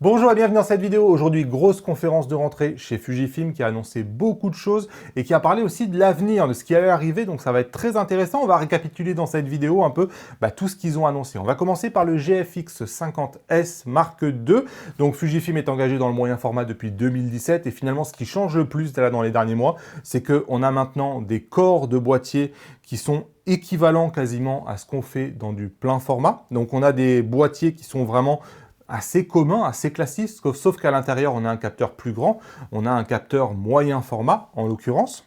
Bonjour et bienvenue dans cette vidéo. Aujourd'hui, grosse conférence de rentrée chez Fujifilm qui a annoncé beaucoup de choses et qui a parlé aussi de l'avenir, de ce qui allait arriver. Donc ça va être très intéressant. On va récapituler dans cette vidéo un peu tout ce qu'ils ont annoncé. On va commencer par le GFX 50S Mark II. Donc Fujifilm est engagé dans le moyen format depuis 2017 et finalement ce qui change le plus là, dans les derniers mois, c'est qu'on a maintenant des corps de boîtiers qui sont équivalents quasiment à ce qu'on fait dans du plein format. Donc on a des boîtiers qui sont vraiment assez commun, assez classique, sauf qu'à l'intérieur, on a un capteur plus grand, on a un capteur moyen format, en l'occurrence.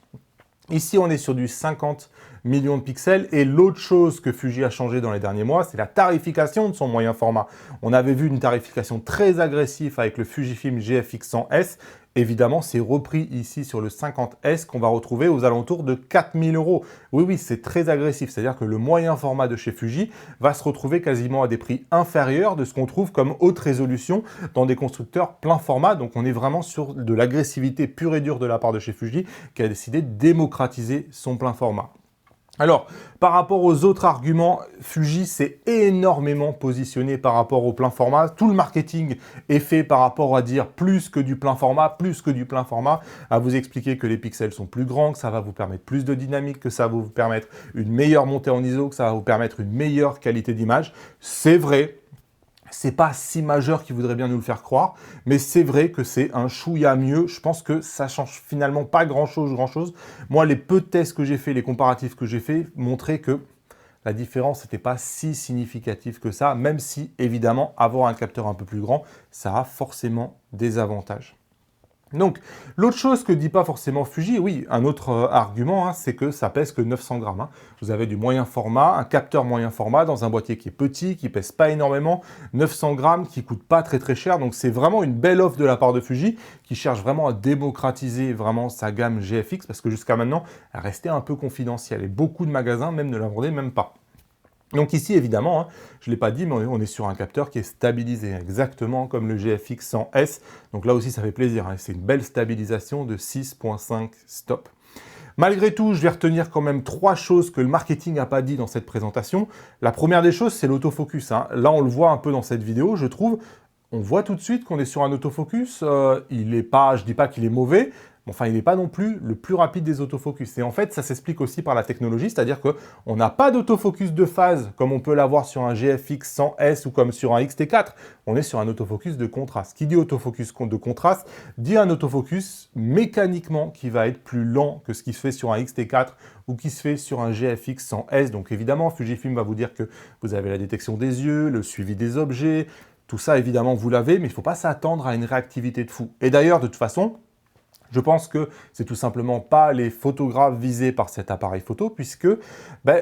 Ici, on est sur du 50 millions de pixels. Et l'autre chose que Fuji a changé dans les derniers mois, c'est la tarification de son moyen format. On avait vu une tarification très agressive avec le Fujifilm GFX 100S. Évidemment, c'est repris ici sur le 50S qu'on va retrouver aux alentours de 4 000 €. Oui, c'est très agressif. C'est-à-dire que le moyen format de chez Fuji va se retrouver quasiment à des prix inférieurs de ce qu'on trouve comme haute résolution dans des constructeurs plein format. Donc, on est vraiment sur de l'agressivité pure et dure de la part de chez Fuji qui a décidé de démocratiser son plein format. Alors, par rapport aux autres arguments, Fuji s'est énormément positionné par rapport au plein format. Tout le marketing est fait par rapport à dire plus que du plein format, à vous expliquer que les pixels sont plus grands, que ça va vous permettre plus de dynamique, que ça va vous permettre une meilleure montée en ISO, que ça va vous permettre une meilleure qualité d'image. C'est vrai. C'est pas si majeur qu'ils voudraient bien nous le faire croire, mais c'est vrai que c'est un chouïa mieux. Je pense que ça change finalement pas grand-chose. Moi, les peu de tests que j'ai fait, les comparatifs que j'ai fait, montraient que la différence n'était pas si significative que ça, même si, évidemment, avoir un capteur un peu plus grand, ça a forcément des avantages. Donc, l'autre chose que dit pas forcément Fuji, oui, un autre argument, c'est que ça pèse que 900 grammes. Vous avez du moyen format, un capteur moyen format dans un boîtier qui est petit, qui pèse pas énormément, 900 grammes, qui coûte pas très cher. Donc, c'est vraiment une belle offre de la part de Fuji qui cherche vraiment à démocratiser vraiment sa gamme GFX parce que jusqu'à maintenant, elle restait un peu confidentielle et beaucoup de magasins même ne la vendaient même pas. Donc ici, évidemment, je ne l'ai pas dit, mais on est sur un capteur qui est stabilisé, exactement comme le GFX 100S. Donc là aussi, ça fait plaisir. C'est une belle stabilisation de 6.5 stop. Malgré tout, je vais retenir quand même 3 choses que le marketing n'a pas dit dans cette présentation. La première des choses, c'est l'autofocus. Là, on le voit un peu dans cette vidéo, je trouve. On voit tout de suite qu'on est sur un autofocus. Il n'est pas, je ne dis pas qu'il est mauvais, enfin, il n'est pas non plus le plus rapide des autofocus. Et en fait, ça s'explique aussi par la technologie, c'est-à-dire qu'on n'a pas d'autofocus de phase comme on peut l'avoir sur un GFX 100S ou comme sur un XT4. On est sur un autofocus de contraste. Qui dit autofocus de contraste dit un autofocus mécaniquement qui va être plus lent que ce qui se fait sur un XT4 ou qui se fait sur un GFX 100S. Donc évidemment, Fujifilm va vous dire que vous avez la détection des yeux, le suivi des objets. Tout ça, évidemment, vous l'avez, mais il ne faut pas s'attendre à une réactivité de fou. Et d'ailleurs, de toute façon, je pense que c'est tout simplement pas les photographes visés par cet appareil photo puisque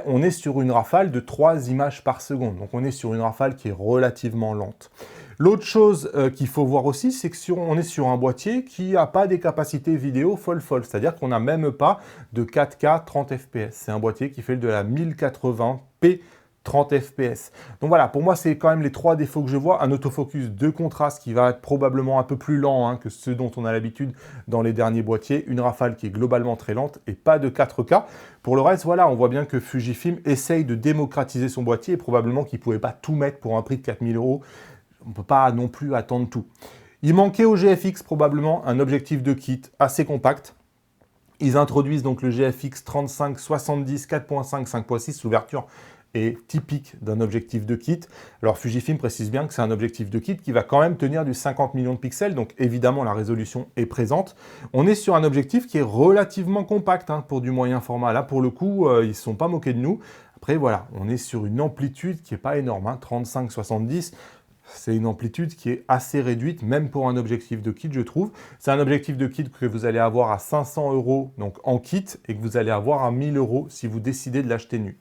on est sur une rafale de 3 images par seconde. Donc on est sur une rafale qui est relativement lente. L'autre chose qu'il faut voir aussi, c'est qu'on est sur un boîtier qui n'a pas des capacités vidéo folles. C'est-à-dire qu'on n'a même pas de 4K 30 fps. C'est un boîtier qui fait de la 1080p 30 fps. Donc voilà, pour moi, c'est quand même les 3 défauts que je vois. Un autofocus de contraste qui va être probablement un peu plus lent que ce dont on a l'habitude dans les derniers boîtiers. Une rafale qui est globalement très lente et pas de 4K. Pour le reste, voilà, on voit bien que Fujifilm essaye de démocratiser son boîtier et probablement qu'il ne pouvait pas tout mettre pour un prix de 4 000 €. On ne peut pas non plus attendre tout. Il manquait au GFX probablement un objectif de kit assez compact. Ils introduisent donc le GFX 35-70 4.5 5.6, l'ouverture est typique d'un objectif de kit. Alors Fujifilm précise bien que c'est un objectif de kit qui va quand même tenir du 50 millions de pixels, donc évidemment la résolution est présente. On est sur un objectif qui est relativement compact pour du moyen format. Là pour le coup, ils ne se sont pas moqués de nous. Après voilà, on est sur une amplitude qui n'est pas énorme, 35-70. C'est une amplitude qui est assez réduite, même pour un objectif de kit, je trouve. C'est un objectif de kit que vous allez avoir à 500 € donc en kit et que vous allez avoir à 1000 € si vous décidez de l'acheter nu.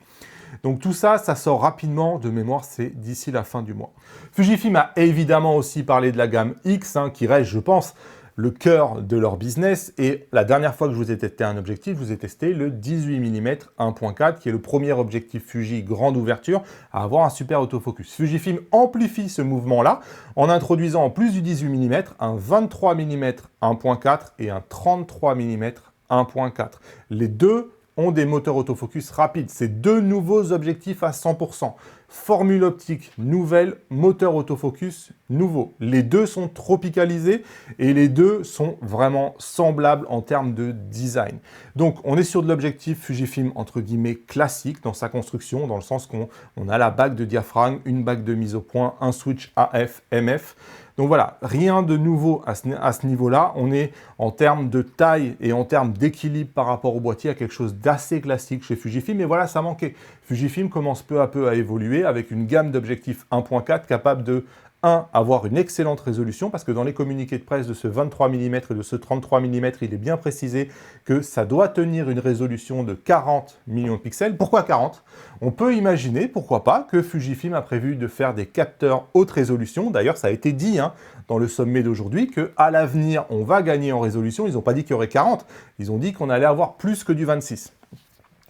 Donc tout ça, ça sort rapidement, de mémoire, c'est d'ici la fin du mois. Fujifilm a évidemment aussi parlé de la gamme X, qui reste, je pense, le cœur de leur business. Et la dernière fois que je vous ai testé un objectif, je vous ai testé le 18 mm 1.4, qui est le premier objectif Fuji grande ouverture à avoir un super autofocus. Fujifilm amplifie ce mouvement-là en introduisant en plus du 18 mm un 23 mm 1.4 et un 33 mm 1.4. Les deux ont des moteurs autofocus rapides. C'est deux nouveaux objectifs à 100%. Formule optique nouvelle, moteur autofocus nouveau. Les deux sont tropicalisés et les deux sont vraiment semblables en termes de design. Donc, on est sur de l'objectif Fujifilm entre guillemets classique dans sa construction, dans le sens qu'on a la bague de diaphragme, une bague de mise au point, un switch AF, MF. Donc voilà, rien de nouveau à ce niveau-là. On est en termes de taille et en termes d'équilibre par rapport au boîtier à quelque chose d'assez classique chez Fujifilm. Et voilà, ça manquait. Fujifilm commence peu à peu à évoluer avec une gamme d'objectifs 1.4 capable de avoir une excellente résolution, parce que dans les communiqués de presse de ce 23 mm et de ce 33 mm, il est bien précisé que ça doit tenir une résolution de 40 millions de pixels. Pourquoi 40? On peut imaginer, pourquoi pas, que Fujifilm a prévu de faire des capteurs haute résolution. D'ailleurs, ça a été dit dans le sommet d'aujourd'hui qu'à l'avenir, on va gagner en résolution. Ils n'ont pas dit qu'il y aurait 40, ils ont dit qu'on allait avoir plus que du 26.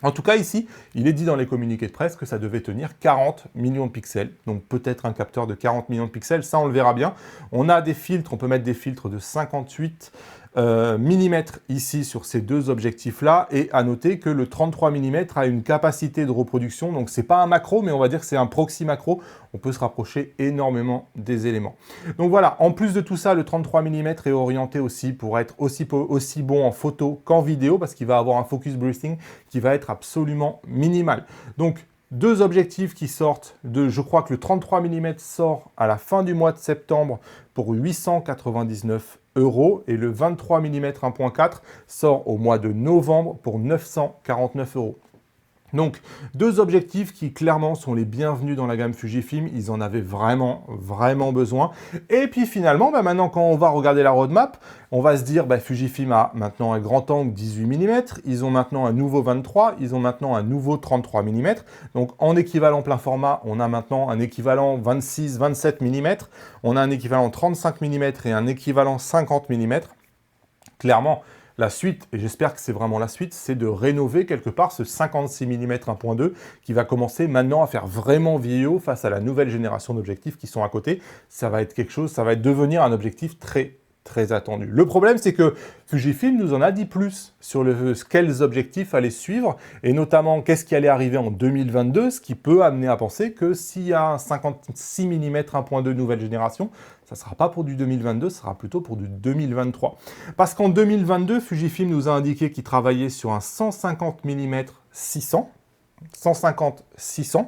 En tout cas, ici, il est dit dans les communiqués de presse que ça devait tenir 40 millions de pixels. Donc peut-être un capteur de 40 millions de pixels, ça on le verra bien. On a des filtres, on peut mettre des filtres de 58 mm ici sur ces deux objectifs-là. Et à noter que le 33 mm a une capacité de reproduction. Donc c'est pas un macro, mais on va dire que c'est un proxy macro. On peut se rapprocher énormément des éléments. Donc voilà, en plus de tout ça, le 33 mm est orienté aussi pour être aussi bon en photo qu'en vidéo, parce qu'il va avoir un focus breathing qui va être absolument minimal. Donc, deux objectifs qui sortent je crois que le 33 mm sort à la fin du mois de septembre pour 899 € et le 23 mm 1.4 sort au mois de novembre pour 949 €. Donc, deux objectifs qui clairement sont les bienvenus dans la gamme Fujifilm. Ils en avaient vraiment, vraiment besoin. Et puis finalement, maintenant quand on va regarder la roadmap, on va se dire, Fujifilm a maintenant un grand angle 18 mm, ils ont maintenant un nouveau 23, ils ont maintenant un nouveau 33 mm. Donc en équivalent plein format, on a maintenant un équivalent 26-27 mm, on a un équivalent 35 mm et un équivalent 50 mm. Clairement, la suite, et j'espère que c'est vraiment la suite, c'est de rénover quelque part ce 56 mm 1.2 qui va commencer maintenant à faire vraiment vieillot face à la nouvelle génération d'objectifs qui sont à côté. Ça va être quelque chose, ça va devenir un objectif très attendu. Le problème, c'est que Fujifilm nous en a dit plus sur quels objectifs allaient suivre, et notamment qu'est-ce qui allait arriver en 2022, ce qui peut amener à penser que s'il y a un 56 mm 1.2 nouvelle génération, ça ne sera pas pour du 2022, ce sera plutôt pour du 2023. Parce qu'en 2022, Fujifilm nous a indiqué qu'il travaillait sur un 150 mm 600, 150-600,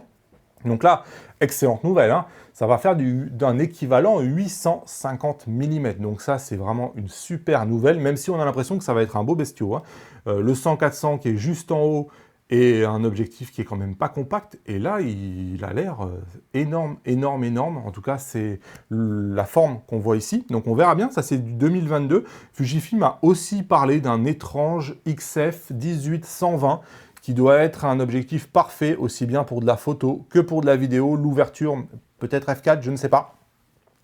donc là, excellente nouvelle, ça va faire d'un équivalent 850 mm. Donc ça, c'est vraiment une super nouvelle, même si on a l'impression que ça va être un beau bestiau. Le 100-400 qui est juste en haut et un objectif qui est quand même pas compact. Et là, il a l'air énorme, énorme, énorme. En tout cas, c'est la forme qu'on voit ici. Donc on verra bien, ça c'est du 2022. Fujifilm a aussi parlé d'un étrange XF 18-120 qui doit être un objectif parfait, aussi bien pour de la photo que pour de la vidéo. L'ouverture, peut-être f4, je ne sais pas.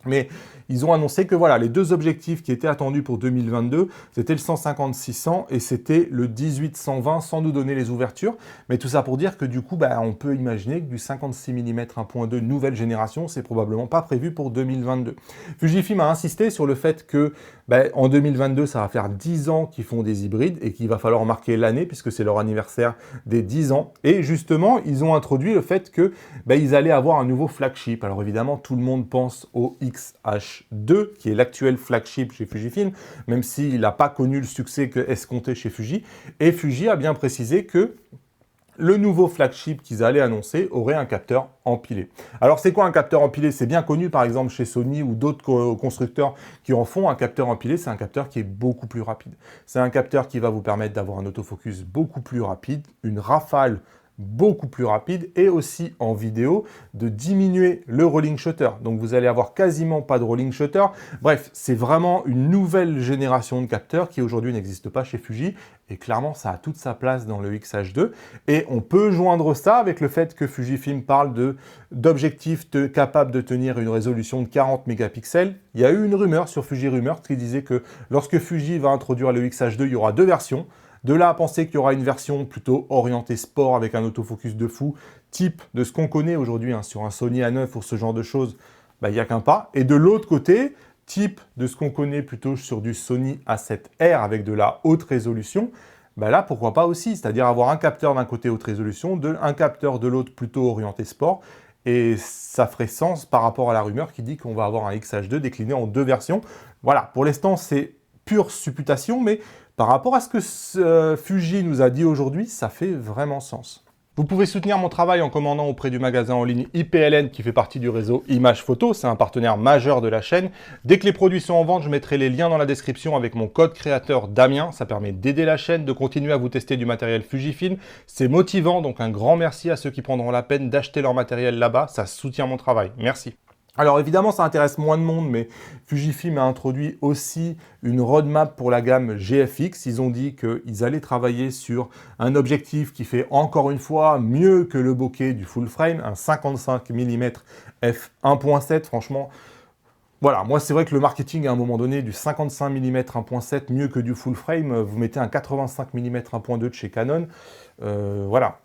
Mais ils ont annoncé que voilà, les deux objectifs qui étaient attendus pour 2022, c'était le 150-600 et c'était le 18-120 sans nous donner les ouvertures. Mais tout ça pour dire que du coup, on peut imaginer que du 56 mm 1.2 nouvelle génération, c'est probablement pas prévu pour 2022. Fujifilm a insisté sur le fait que en 2022, ça va faire 10 ans qu'ils font des hybrides et qu'il va falloir marquer l'année puisque c'est leur anniversaire des 10 ans. Et justement, ils ont introduit le fait que ils allaient avoir un nouveau flagship. Alors évidemment, tout le monde pense au XH2, qui est l'actuel flagship chez Fujifilm, même s'il n'a pas connu le succès que escompté chez Fuji. Et Fuji a bien précisé que le nouveau flagship qu'ils allaient annoncer aurait un capteur empilé. Alors c'est quoi un capteur empilé? C'est bien connu par exemple chez Sony ou d'autres constructeurs qui en font. Un capteur empilé, c'est un capteur qui est beaucoup plus rapide. C'est un capteur qui va vous permettre d'avoir un autofocus beaucoup plus rapide, une rafale beaucoup plus rapide et aussi en vidéo de diminuer le rolling shutter. Donc vous allez avoir quasiment pas de rolling shutter. Bref, c'est vraiment une nouvelle génération de capteurs qui aujourd'hui n'existe pas chez Fuji et clairement ça a toute sa place dans le XH2 et on peut joindre ça avec le fait que Fujifilm parle d'objectifs capables de tenir une résolution de 40 mégapixels. Il y a eu une rumeur sur Fuji Rumors qui disait que lorsque Fuji va introduire le XH2, il y aura deux versions. De là à penser qu'il y aura une version plutôt orientée sport avec un autofocus de fou, type de ce qu'on connaît aujourd'hui sur un Sony A9 ou ce genre de choses, il n'y a qu'un pas. Et de l'autre côté, type de ce qu'on connaît plutôt sur du Sony A7R avec de la haute résolution, bah là, pourquoi pas aussi, c'est-à-dire avoir un capteur d'un côté haute résolution, un capteur de l'autre plutôt orienté sport, et ça ferait sens par rapport à la rumeur qui dit qu'on va avoir un XH2 décliné en 2 versions. Voilà, pour l'instant, c'est pure supputation, mais par rapport à ce que Fuji nous a dit aujourd'hui, ça fait vraiment sens. Vous pouvez soutenir mon travail en commandant auprès du magasin en ligne IPLN qui fait partie du réseau Image Photo, c'est un partenaire majeur de la chaîne. Dès que les produits sont en vente, je mettrai les liens dans la description avec mon code créateur Damien. Ça permet d'aider la chaîne, de continuer à vous tester du matériel Fujifilm. C'est motivant, donc un grand merci à ceux qui prendront la peine d'acheter leur matériel là-bas. Ça soutient mon travail. Merci. Alors évidemment, ça intéresse moins de monde, mais Fujifilm a introduit aussi une roadmap pour la gamme GFX. Ils ont dit qu'ils allaient travailler sur un objectif qui fait encore une fois mieux que le bokeh du full frame, un 55 mm f1.7. Franchement, voilà, moi c'est vrai que le marketing à un moment donné du 55 mm 1.7 mieux que du full frame, vous mettez un 85 mm 1.2 de chez Canon, voilà,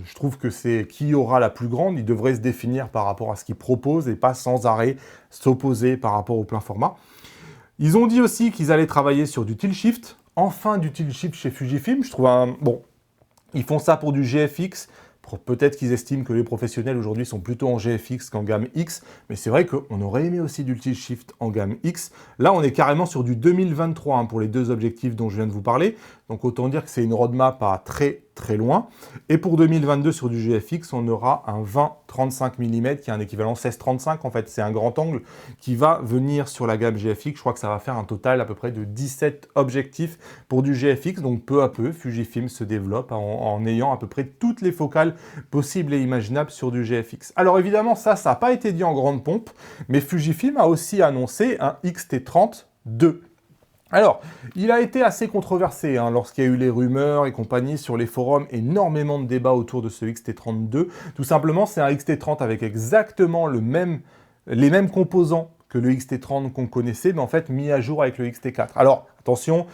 je trouve que c'est qui aura la plus grande, il devrait se définir par rapport à ce qu'il propose et pas sans arrêt s'opposer par rapport au plein format. Ils ont dit aussi qu'ils allaient travailler sur du tilt shift, enfin du tilt shift chez Fujifilm, je trouve bon, ils font ça pour du GFX. Peut-être qu'ils estiment que les professionnels aujourd'hui sont plutôt en GFX qu'en gamme X, mais c'est vrai qu'on aurait aimé aussi du tilt shift en gamme X. Là, on est carrément sur du 2023 pour les 2 objectifs dont je viens de vous parler. Donc autant dire que c'est une roadmap à très loin. Et pour 2022 sur du GFX, on aura un 20-35 mm qui est un équivalent 16-35 en fait. C'est un grand angle qui va venir sur la gamme GFX. Je crois que ça va faire un total à peu près de 17 objectifs pour du GFX. Donc peu à peu, Fujifilm se développe en ayant à peu près toutes les focales possibles et imaginables sur du GFX. Alors évidemment, ça n'a pas été dit en grande pompe, mais Fujifilm a aussi annoncé un X-T30 II. Alors, il a été assez controversé lorsqu'il y a eu les rumeurs et compagnie sur les forums, énormément de débats autour de ce X-T30 II. Tout simplement, c'est un X-T30 avec exactement les mêmes composants que le X-T30 qu'on connaissait, mais en fait mis à jour avec le X-T4. Alors, attention,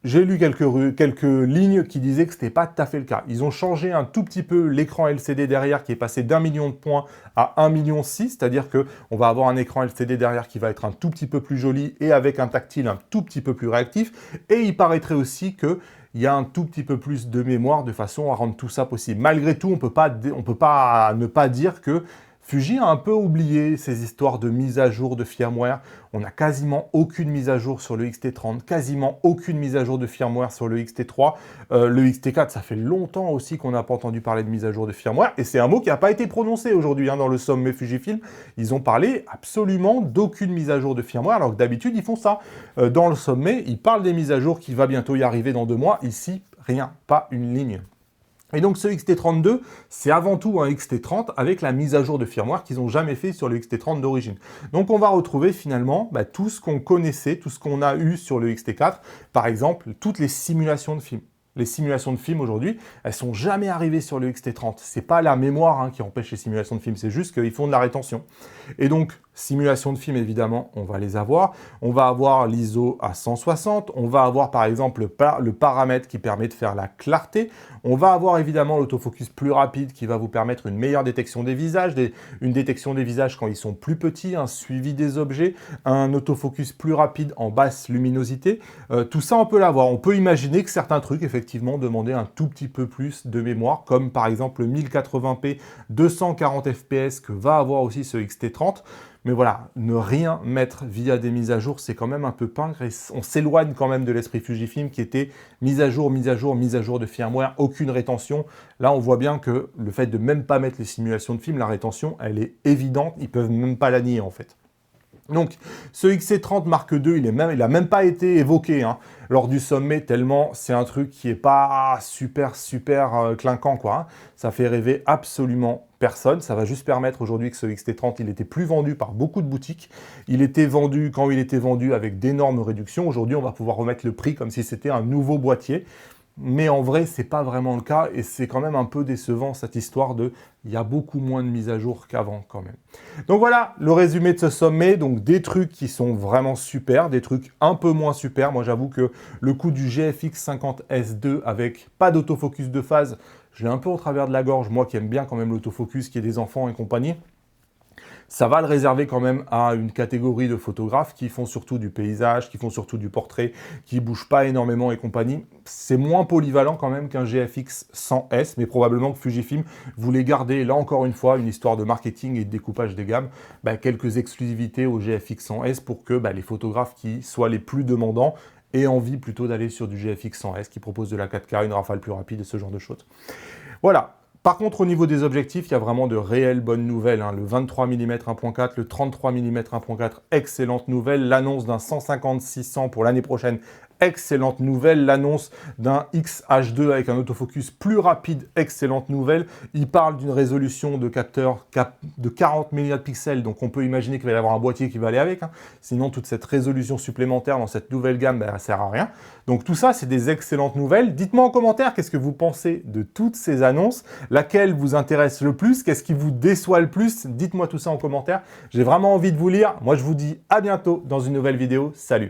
j'ai lu quelques lignes qui disaient que ce n'était pas tout à fait le cas. Ils ont changé un tout petit peu l'écran LCD derrière qui est passé d'1 million de points à 1,6 million, c'est-à-dire qu'on va avoir un écran LCD derrière qui va être un tout petit peu plus joli et avec un tactile un tout petit peu plus réactif. Et il paraîtrait aussi qu'il y a un tout petit peu plus de mémoire de façon à rendre tout ça possible. Malgré tout, on peut pas ne pas dire que Fuji a un peu oublié ces histoires de mise à jour de firmware. On n'a quasiment aucune mise à jour sur le X-T30, quasiment aucune mise à jour de firmware sur le X-T3. Le X-T4, ça fait longtemps aussi qu'on n'a pas entendu parler de mise à jour de firmware. Et c'est un mot qui n'a pas été prononcé aujourd'hui dans le sommet Fujifilm. Ils ont parlé absolument d'aucune mise à jour de firmware, alors que d'habitude, ils font ça. Dans le sommet, ils parlent des mises à jour qui va bientôt y arriver dans 2 mois. Ici, rien, pas une ligne. Et donc ce X-T30 II, c'est avant tout un X-T30 avec la mise à jour de firmware qu'ils n'ont jamais fait sur le X-T30 d'origine. Donc on va retrouver finalement tout ce qu'on connaissait, tout ce qu'on a eu sur le X-T4, par exemple toutes les simulations de films. Les simulations de films aujourd'hui, elles sont jamais arrivées sur le X-T30. C'est pas la mémoire qui empêche les simulations de films, c'est juste qu'ils font de la rétention. Et donc, simulations de films, évidemment, on va les avoir. On va avoir l'ISO à 160. On va avoir, par exemple, le paramètre qui permet de faire la clarté. On va avoir, évidemment, l'autofocus plus rapide qui va vous permettre une meilleure détection des visages, une détection des visages quand ils sont plus petits, un suivi des objets, un autofocus plus rapide en basse luminosité. Tout ça, on peut l'avoir. On peut imaginer que certains trucs, effectivement, demandaient un tout petit peu plus de mémoire, comme par exemple le 1080p 240 fps que va avoir aussi ce X-T30. Mais voilà, ne rien mettre via des mises à jour, c'est quand même un peu pingre et on s'éloigne quand même de l'esprit Fujifilm qui était mise à jour, mise à jour, mise à jour de firmware, aucune rétention. Là, on voit bien que le fait de même pas mettre les simulations de films, la rétention, elle est évidente, ils peuvent même pas la nier en fait. Donc, ce XC30 Mark II, il n'a même pas été évoqué lors du sommet, tellement c'est un truc qui n'est pas super clinquant, quoi. Ça fait rêver absolument personne. Ça va juste permettre aujourd'hui que ce XT30, il était plus vendu par beaucoup de boutiques. Il était vendu, quand il était vendu, avec d'énormes réductions. Aujourd'hui, on va pouvoir remettre le prix comme si c'était un nouveau boîtier. Mais en vrai, c'est pas vraiment le cas et c'est quand même un peu décevant cette histoire de il y a beaucoup moins de mises à jour qu'avant quand même. Donc voilà le résumé de ce sommet, donc des trucs qui sont vraiment super, des trucs un peu moins super. Moi j'avoue que le coup du GFX 50S2 avec pas d'autofocus de phase, je l'ai un peu au travers de la gorge, moi qui aime bien quand même l'autofocus, qui est des enfants et compagnie. Ça va le réserver quand même à une catégorie de photographes qui font surtout du paysage, qui font surtout du portrait, qui bougent pas énormément et compagnie. C'est moins polyvalent quand même qu'un GFX 100S, mais probablement que Fujifilm voulait garder, là encore une fois, une histoire de marketing et de découpage des gammes, quelques exclusivités au GFX 100S pour que les photographes qui soient les plus demandants aient envie plutôt d'aller sur du GFX 100S qui propose de la 4K, une rafale plus rapide et ce genre de choses. Voilà. Par contre, au niveau des objectifs, il y a vraiment de réelles bonnes nouvelles. Le 23 mm 1.4, le 33 mm 1.4, excellente nouvelle. L'annonce d'un 150-600 pour l'année prochaine, excellente nouvelle. L'annonce d'un X-H2 avec un autofocus plus rapide, excellente nouvelle. Il parle d'une résolution de capteur de 40 milliards de pixels, donc on peut imaginer qu'il va y avoir un boîtier qui va aller avec. Sinon, toute cette résolution supplémentaire dans cette nouvelle gamme, elle ne sert à rien. Donc tout ça, c'est des excellentes nouvelles. Dites-moi en commentaire qu'est-ce que vous pensez de toutes ces annonces. Laquelle vous intéresse le plus? Qu'est-ce qui vous déçoit le plus? Dites-moi tout ça en commentaire. J'ai vraiment envie de vous lire. Moi, je vous dis à bientôt dans une nouvelle vidéo. Salut!